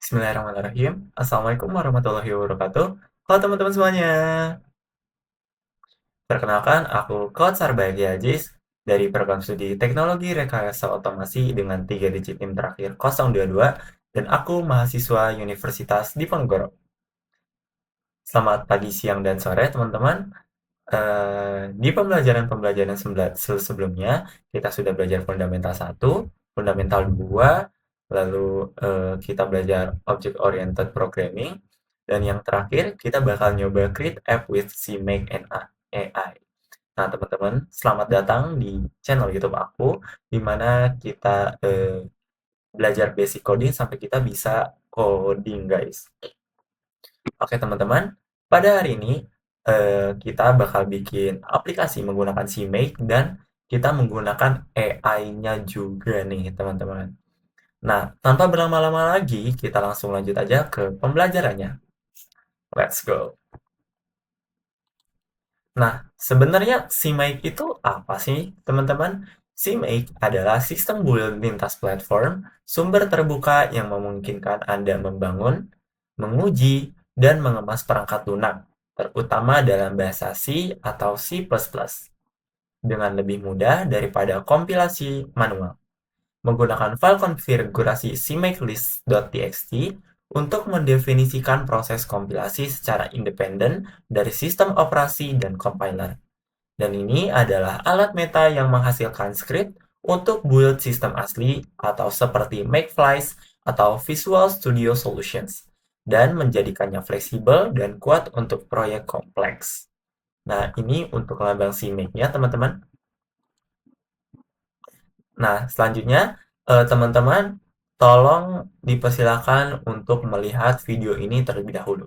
Bismillahirrahmanirrahim. Assalamualaikum warahmatullahi wabarakatuh. Halo teman-teman semuanya. Perkenalkan, aku Coach Sarbagia Aziz dari program studi Teknologi Rekayasa Otomasi dengan 3 digit NIM terakhir 022 dan aku mahasiswa Universitas Diponegoro. Selamat pagi, siang, dan sore teman-teman. Di pembelajaran-pembelajaran sebelumnya, kita sudah belajar fundamental 1, fundamental 2, lalu kita belajar object oriented programming, dan yang terakhir kita bakal nyoba create app with CMake and AI. Nah, teman-teman, selamat datang di channel YouTube aku, di mana kita belajar basic coding sampai kita bisa coding, guys. Oke teman-teman, pada hari ini kita bakal bikin aplikasi menggunakan CMake dan kita menggunakan AI-nya juga nih teman-teman. Nah, tanpa berlama-lama lagi, kita langsung lanjut aja ke pembelajarannya. Let's go. Nah, sebenarnya CMake itu apa sih teman-teman? CMake adalah sistem built lintas platform sumber terbuka yang memungkinkan Anda membangun, menguji, dan mengemas perangkat lunak, terutama dalam bahasa C atau C++, dengan lebih mudah daripada kompilasi manual. Menggunakan file konfigurasi cmakelist.txt untuk mendefinisikan proses kompilasi secara independen dari sistem operasi dan compiler. Dan ini adalah alat meta yang menghasilkan script untuk build sistem asli atau seperti Makeflies atau Visual Studio Solutions dan menjadikannya fleksibel dan kuat untuk proyek kompleks. Nah, ini untuk lambang si Make-nya, teman-teman. Nah, selanjutnya, teman-teman, tolong dipersilakan untuk melihat video ini terlebih dahulu.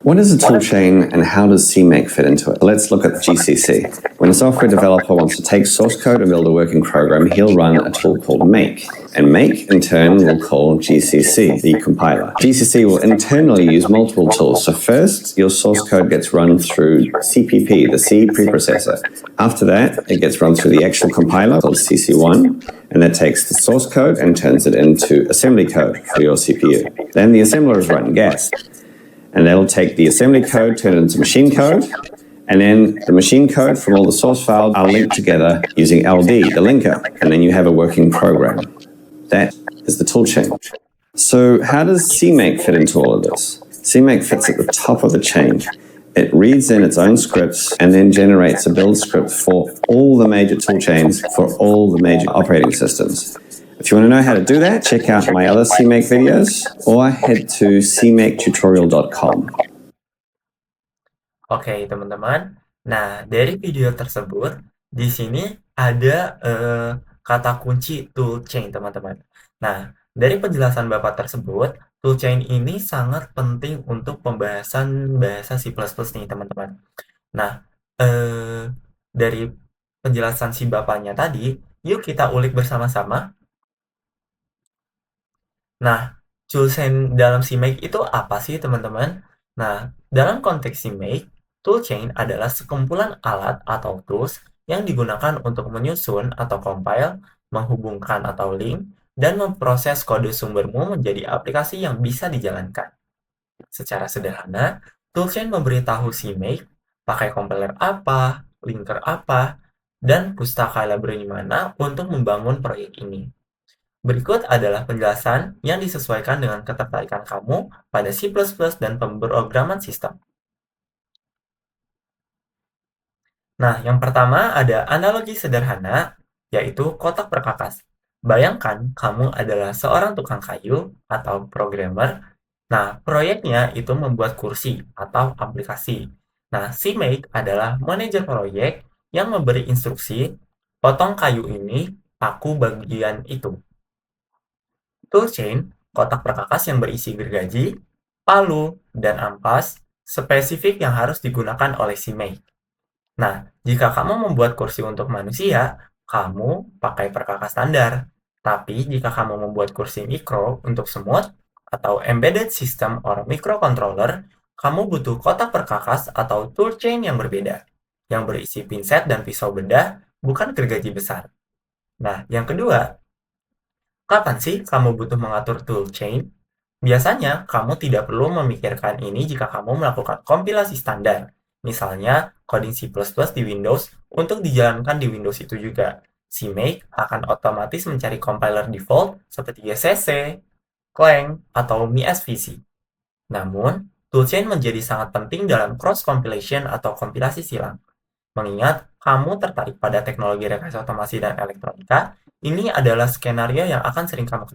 What is a toolchain and how does CMake fit into it? Let's look at GCC. When a software developer wants to take source code and build a working program, he'll run a tool called Make. And Make, in turn, will call GCC, the compiler. GCC will internally use multiple tools. So first, your source code gets run through CPP, the C preprocessor. After that, it gets run through the actual compiler called CC1, and that takes the source code and turns it into assembly code for your CPU. Then the assembler is run gas. And that'll take the assembly code, turn it into machine code, and then the machine code from all the source files are linked together using LD, the linker, and then you have a working program. That is the toolchain. So how does CMake fit into all of this? CMake fits at the top of the chain. It reads in its own scripts and then generates a build script for all the major toolchains for all the major operating systems. If you want to know how to do that, check out my other CMake videos or head to cmaketutorial.com. Oke, teman-teman. Nah, dari video tersebut, di sini ada kata kunci toolchain, teman-teman. Nah, dari penjelasan Bapak tersebut, toolchain ini sangat penting untuk pembahasan bahasa C++ nih, teman-teman. Nah, dari penjelasan si Bapaknya tadi, yuk kita ulik bersama-sama. Nah, toolchain dalam CMake itu apa sih, teman-teman? Nah, dalam konteks CMake, toolchain adalah sekumpulan alat atau tools yang digunakan untuk menyusun atau compile, menghubungkan atau link, dan memproses kode sumbermu menjadi aplikasi yang bisa dijalankan. Secara sederhana, toolchain memberitahu CMake pakai compiler apa, linker apa, dan pustaka library mana untuk membangun proyek ini. Berikut adalah penjelasan yang disesuaikan dengan ketertarikan kamu pada C++ dan pemrograman sistem. Nah, yang pertama ada analogi sederhana, yaitu kotak perkakas. Bayangkan kamu adalah seorang tukang kayu atau programmer. Nah, proyeknya itu membuat kursi atau aplikasi. Nah, CMake adalah manajer proyek yang memberi instruksi, potong kayu ini, paku bagian itu. Toolchain, kotak perkakas yang berisi gergaji, palu, dan ampas, spesifik yang harus digunakan oleh CMake. Nah, jika kamu membuat kursi untuk manusia, kamu pakai perkakas standar. Tapi jika kamu membuat kursi mikro untuk semut atau embedded system or microcontroller, kamu butuh kotak perkakas atau toolchain yang berbeda, yang berisi pinset dan pisau bedah, bukan gergaji besar. Nah, yang kedua, kapan sih kamu butuh mengatur toolchain? Biasanya, kamu tidak perlu memikirkan ini jika kamu melakukan kompilasi standar. Misalnya, coding C++ di Windows untuk dijalankan di Windows itu juga. CMake akan otomatis mencari compiler default seperti GCC, Clang, atau MiSVC. Namun, toolchain menjadi sangat penting dalam cross-compilation atau kompilasi silang. Mengingat kamu tertarik pada teknologi rekayasa otomasi dan elektronika, ini adalah skenario yang akan sering kamu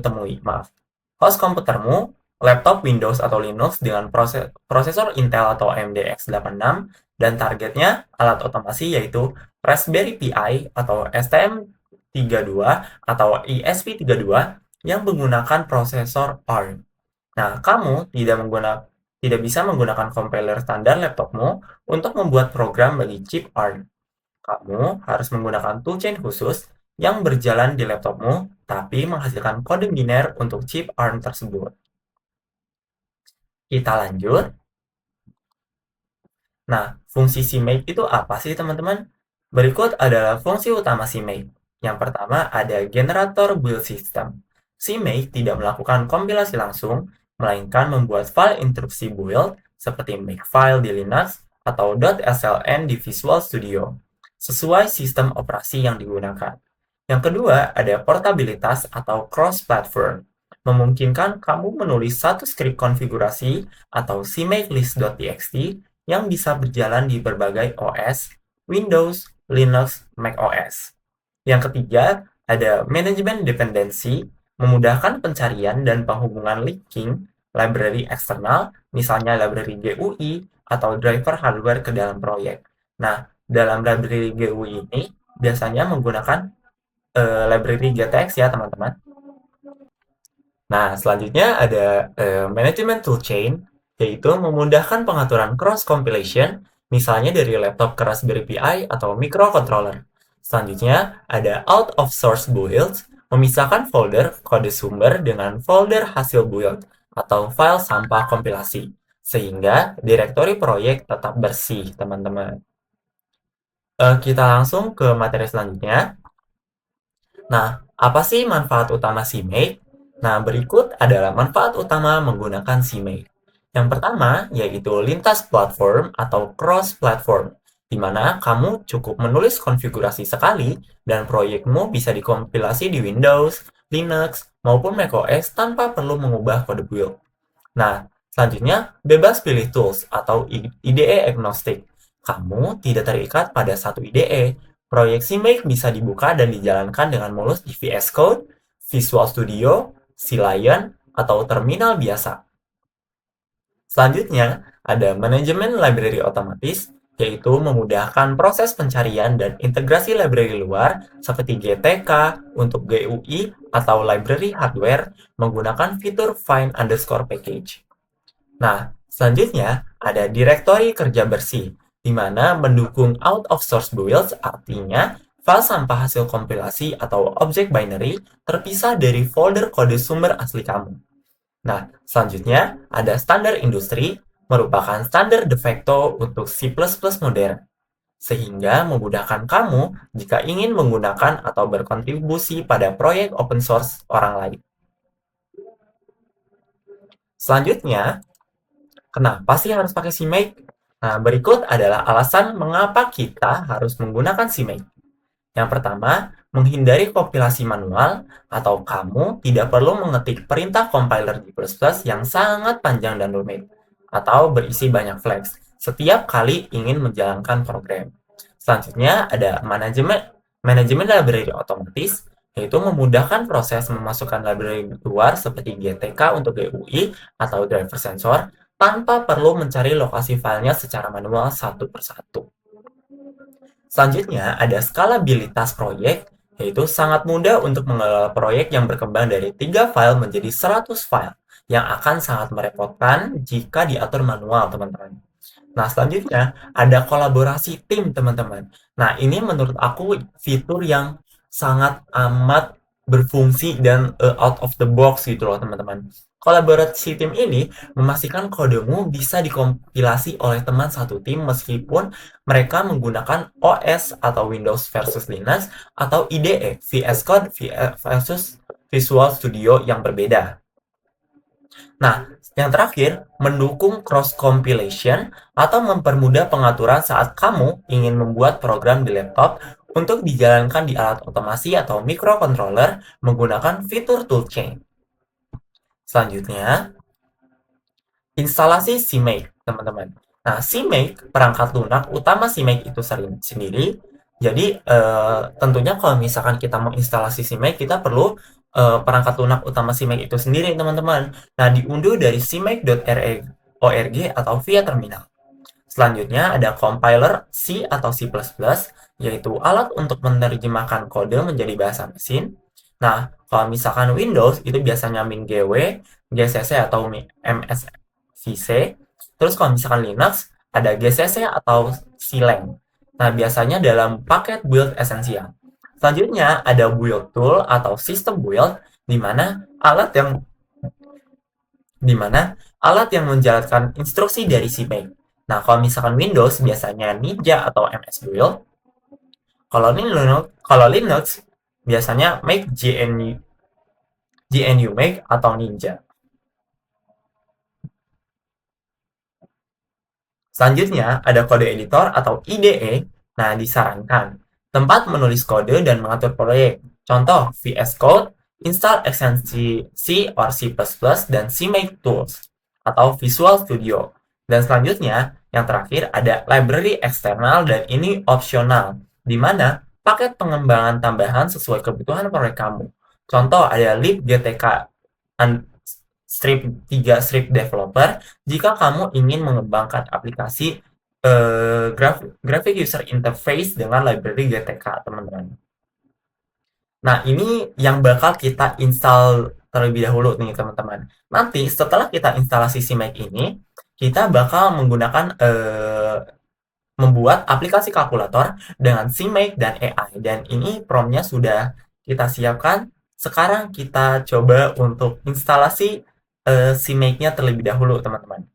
temui, maaf. Host komputermu, laptop Windows atau Linux dengan prosesor Intel atau AMD x86, dan targetnya alat otomasi yaitu Raspberry Pi atau STM32 atau ESP32 yang menggunakan prosesor ARM. Nah, kamu tidak bisa menggunakan compiler standar laptopmu untuk membuat program bagi chip ARM. Kamu harus menggunakan toolchain khusus yang berjalan di laptopmu, tapi menghasilkan kode biner untuk chip ARM tersebut. Kita lanjut. Nah, fungsi CMake itu apa sih, teman-teman? Berikut adalah fungsi utama CMake. Yang pertama ada generator build system. CMake tidak melakukan kompilasi langsung, melainkan membuat file instruksi build seperti makefile di Linux atau .sln di Visual Studio, sesuai sistem operasi yang digunakan. Yang kedua ada portabilitas atau cross-platform, memungkinkan kamu menulis satu skrip konfigurasi atau CMake list.txt yang bisa berjalan di berbagai OS, Windows, Linux, macOS. Yang ketiga, ada manajemen dependensi, memudahkan pencarian dan penghubungan linking library eksternal, misalnya library GUI atau driver hardware ke dalam proyek. Nah, dalam library GUI ini biasanya menggunakan library GTX ya, teman-teman. Nah, selanjutnya ada manajemen toolchain, yaitu memudahkan pengaturan cross-compilation, misalnya dari laptop ke Raspberry Pi atau microcontroller. Selanjutnya, ada out-of-source builds, memisahkan folder kode sumber dengan folder hasil build, atau file sampah kompilasi, sehingga direktori proyek tetap bersih, teman-teman. Kita langsung ke materi selanjutnya. Nah, apa sih manfaat utama CMake? Nah, berikut adalah manfaat utama menggunakan CMake. Yang pertama, yaitu lintas platform atau cross-platform, di mana kamu cukup menulis konfigurasi sekali dan proyekmu bisa dikompilasi di Windows, Linux, maupun macOS tanpa perlu mengubah kode build. Nah, selanjutnya, bebas pilih tools atau IDE agnostic. Kamu tidak terikat pada satu IDE. Proyek CMake bisa dibuka dan dijalankan dengan mulus di VS Code, Visual Studio, C-Lion, atau terminal biasa. Selanjutnya, ada manajemen library otomatis, yaitu memudahkan proses pencarian dan integrasi library luar seperti GTK untuk GUI atau library hardware menggunakan fitur find_package. Nah, selanjutnya ada direktori kerja bersih, di mana mendukung out-of-source builds, artinya file sampah hasil kompilasi atau objek binary terpisah dari folder kode sumber asli kamu. Nah, selanjutnya ada standar industri, merupakan standar de facto untuk C++ modern, sehingga memudahkan kamu jika ingin menggunakan atau berkontribusi pada proyek open source orang lain. Selanjutnya, kenapa sih harus pakai CMake? Nah, berikut adalah alasan mengapa kita harus menggunakan CMake. Yang pertama, menghindari kompilasi manual, atau kamu tidak perlu mengetik perintah compiler G++ yang sangat panjang dan rumit, atau berisi banyak flags setiap kali ingin menjalankan program. Selanjutnya, ada manajemen library otomatis, yaitu memudahkan proses memasukkan library luar seperti GTK untuk GUI atau driver sensor, tanpa perlu mencari lokasi filenya secara manual satu persatu. Selanjutnya, ada skalabilitas proyek, yaitu sangat mudah untuk mengelola proyek yang berkembang dari 3 file menjadi 100 file, yang akan sangat merepotkan jika diatur manual, teman-teman. Nah, selanjutnya, ada kolaborasi tim, teman-teman. Nah, ini menurut aku fitur yang sangat amat berfungsi dan out of the box gitu loh, teman-teman. Kolaborasi tim ini memastikan kodemu bisa dikompilasi oleh teman satu tim meskipun mereka menggunakan OS atau Windows versus Linux atau IDE, VS Code versus Visual Studio yang berbeda. Nah, yang terakhir, mendukung cross compilation atau mempermudah pengaturan saat kamu ingin membuat program di laptop untuk dijalankan di alat otomasi atau microcontroller menggunakan fitur toolchain. Selanjutnya, instalasi CMake, teman-teman. Nah, CMake, perangkat lunak utama CMake itu sendiri. Jadi, tentunya kalau misalkan kita mau instalasi CMake, kita perlu perangkat lunak utama CMake itu sendiri, teman-teman. Nah, diunduh dari cmake.org atau via terminal. Selanjutnya ada compiler C atau C++, yaitu alat untuk menerjemahkan kode menjadi bahasa mesin. Nah, kalau misalkan Windows itu biasanya MinGW, GCC atau MSVC. Terus kalau misalkan Linux ada GCC atau Clang. Nah, biasanya dalam paket build esensial. Selanjutnya ada build tool atau system build, di mana alat yang menjalankan instruksi dari CMake. Nah, kalau misalkan Windows biasanya Ninja atau MS Build. Kalau Linux biasanya Make GNU Make atau Ninja. Selanjutnya ada kode editor atau IDE. Nah, disarankan tempat menulis kode dan mengatur proyek. Contoh VS Code, install ekstensi C or C++ dan CMake Tools atau Visual Studio. Dan selanjutnya, yang terakhir ada library eksternal dan ini opsional, di mana paket pengembangan tambahan sesuai kebutuhan proyek kamu. Contoh ada libgtk strip 3 strip developer jika kamu ingin mengembangkan aplikasi graphic user interface dengan library GTK, teman-teman. Nah, ini yang bakal kita install terlebih dahulu nih, teman-teman. Nanti setelah kita instalasi si Mac ini, kita bakal menggunakan membuat aplikasi kalkulator dengan CMake dan AI. Dan ini promnya sudah kita siapkan. Sekarang kita coba untuk instalasi CMake-nya terlebih dahulu, teman-teman.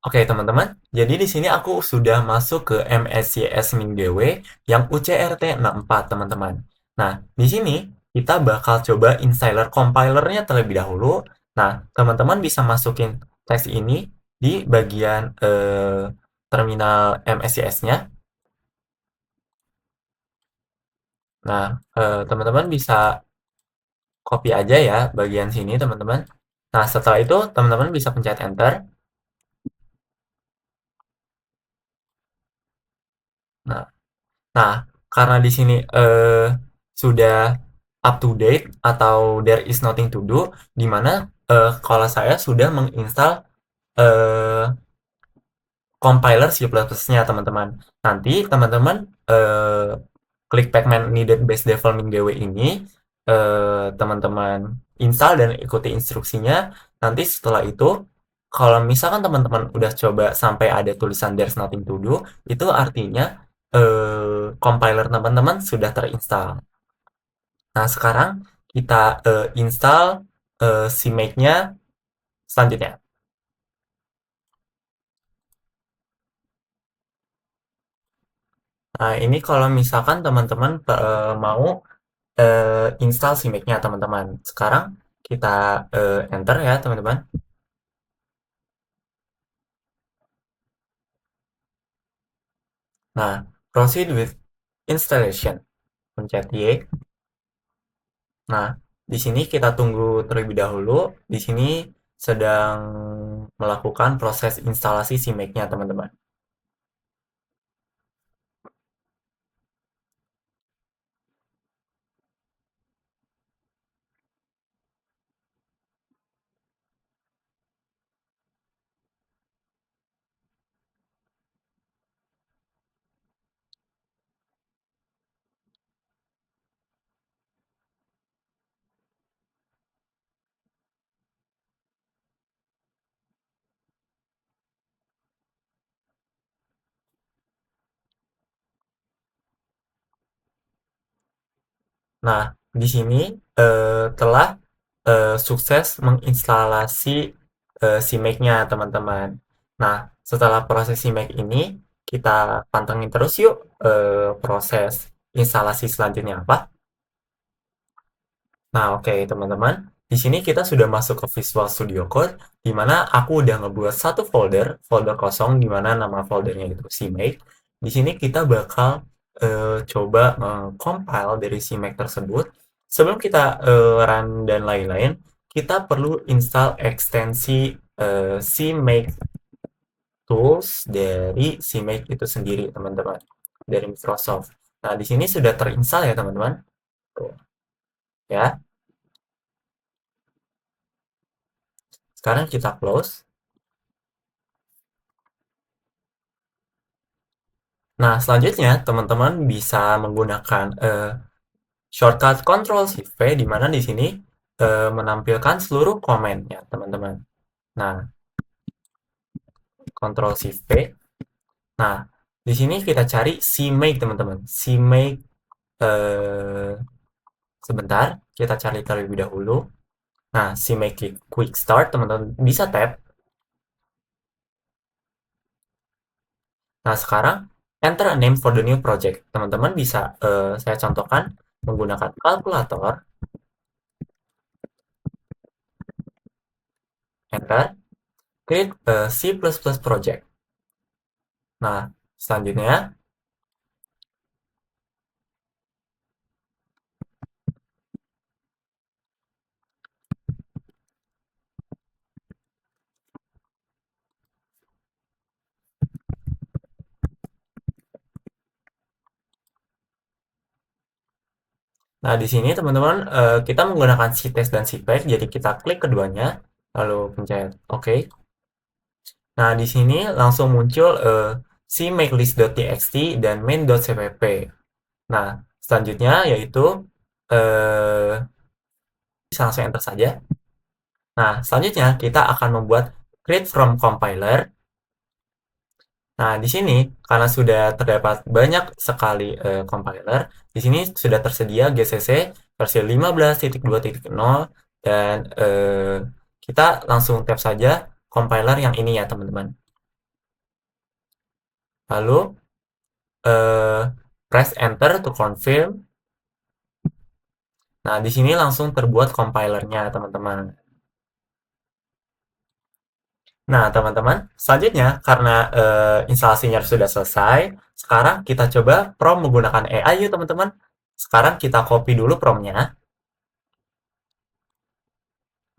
Oke, teman-teman. Jadi di sini aku sudah masuk ke MSCS MinGW yang UCRT 64, teman-teman. Nah, di sini kita bakal coba installer compilernya terlebih dahulu. Nah, teman-teman bisa masukin teks ini di bagian terminal MSCS-nya. Nah, teman-teman bisa copy aja ya bagian sini, teman-teman. Nah, setelah itu teman-teman bisa pencet enter. Nah, Nah, karena di sini sudah up to date atau there is nothing to do, di mana kalau saya sudah menginstal eh, compiler C++-nya, teman-teman. Nanti teman-teman klik Pacman Needed Base Development GW ini, teman-teman install dan ikuti instruksinya. Nanti setelah itu, kalau misalkan teman-teman udah coba sampai ada tulisan there's nothing to do, itu artinya compiler teman-teman sudah terinstall. Nah, sekarang kita install CMake-nya selanjutnya. Nah, ini kalau misalkan teman-teman mau install CMake-nya, teman-teman. Sekarang kita enter ya, teman-teman. Nah, proceed with installation. Pencet Y. Nah, di sini kita tunggu terlebih dahulu. Di sini sedang melakukan proses instalasi CMake-nya, teman-teman. Nah, di sini telah sukses menginstalasi CMake-nya, teman-teman. Nah, setelah proses CMake ini, kita pantengin terus yuk proses instalasi selanjutnya apa. Nah, oke teman-teman. Di sini kita sudah masuk ke Visual Studio Code, di mana aku udah ngebuat satu folder kosong, di mana nama foldernya itu CMake. Di sini kita bakal coba compile dari CMake tersebut. Sebelum kita run dan lain-lain, kita perlu install ekstensi CMake Tools dari CMake itu sendiri, teman-teman, dari Microsoft. Nah, di sini sudah terinstall ya, teman-teman. Tuh, ya. Sekarang kita close. Nah, selanjutnya teman-teman bisa menggunakan shortcut Ctrl Shift V, di mana di sini menampilkan seluruh komennya, teman-teman. Nah, Ctrl Shift V. Nah, di sini kita cari CMake, teman-teman. CMake, eh, sebentar, kita cari terlebih dahulu. Nah, CMake Quick Start, teman-teman bisa tab. Nah, sekarang enter a name for the new project. Teman-teman bisa, saya contohkan menggunakan kalkulator, enter, create a C++ project. Nah, selanjutnya, nah di sini teman-teman kita menggunakan C-test dan C-pack, jadi kita klik keduanya, lalu pencet OK. Nah, di sini langsung muncul cmakelist.txt dan main.cpp. Nah, selanjutnya yaitu bisa langsung enter saja. Nah, selanjutnya kita akan membuat create from compiler. Nah, di sini karena sudah terdapat banyak sekali compiler, di sini sudah tersedia GCC versi 15.2.0 dan kita langsung tap saja compiler yang ini ya, teman-teman. Lalu press enter to confirm. Nah, di sini langsung terbuat compilernya, teman-teman. Nah, teman-teman, selanjutnya karena instalasinya sudah selesai, sekarang kita coba prom menggunakan AI yuk, teman-teman. Sekarang kita copy dulu promnya.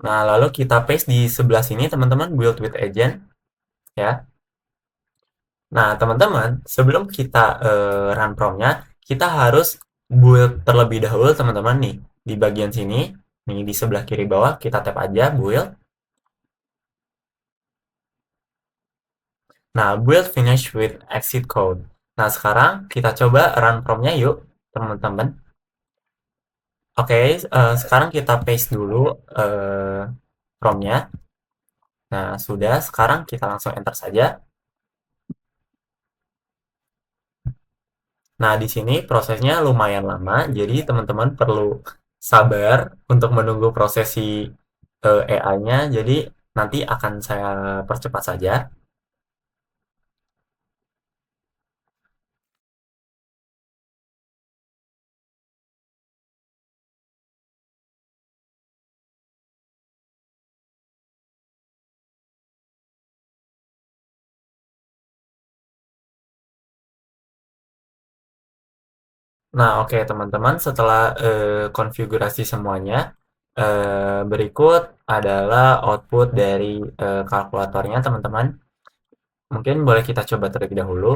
Nah, lalu kita paste di sebelah sini, teman-teman, build with agent, ya. Nah, teman-teman, sebelum kita run promnya, kita harus build terlebih dahulu, teman-teman, nih. Di bagian sini, nih di sebelah kiri bawah, kita tap aja build. Nah, build finish with exit code. Nah, sekarang kita coba run promnya yuk, teman-teman. Oke, sekarang kita paste dulu promnya. Nah, sudah. Sekarang kita langsung enter saja. Nah, di sini prosesnya lumayan lama, jadi teman-teman perlu sabar untuk menunggu prosesi AI-nya. Jadi nanti akan saya percepat saja. Nah, oke teman-teman, setelah konfigurasi semuanya, berikut adalah output dari kalkulatornya, teman-teman. Mungkin boleh kita coba terlebih dahulu.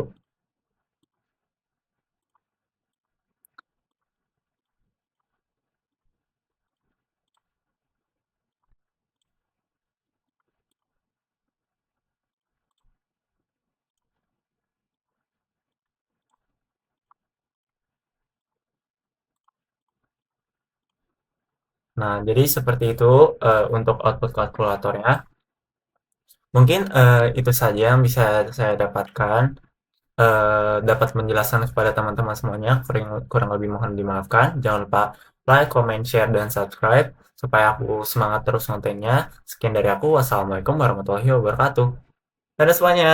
Nah, jadi seperti itu untuk output kalkulatornya. Mungkin itu saja yang bisa saya dapatkan. Dapat menjelaskan kepada teman-teman semuanya. Kurang, kurang lebih mohon dimaafkan. Jangan lupa like, comment, share, dan subscribe supaya aku semangat terus kontennya. Sekian dari aku. Wassalamualaikum warahmatullahi wabarakatuh. Dadah semuanya.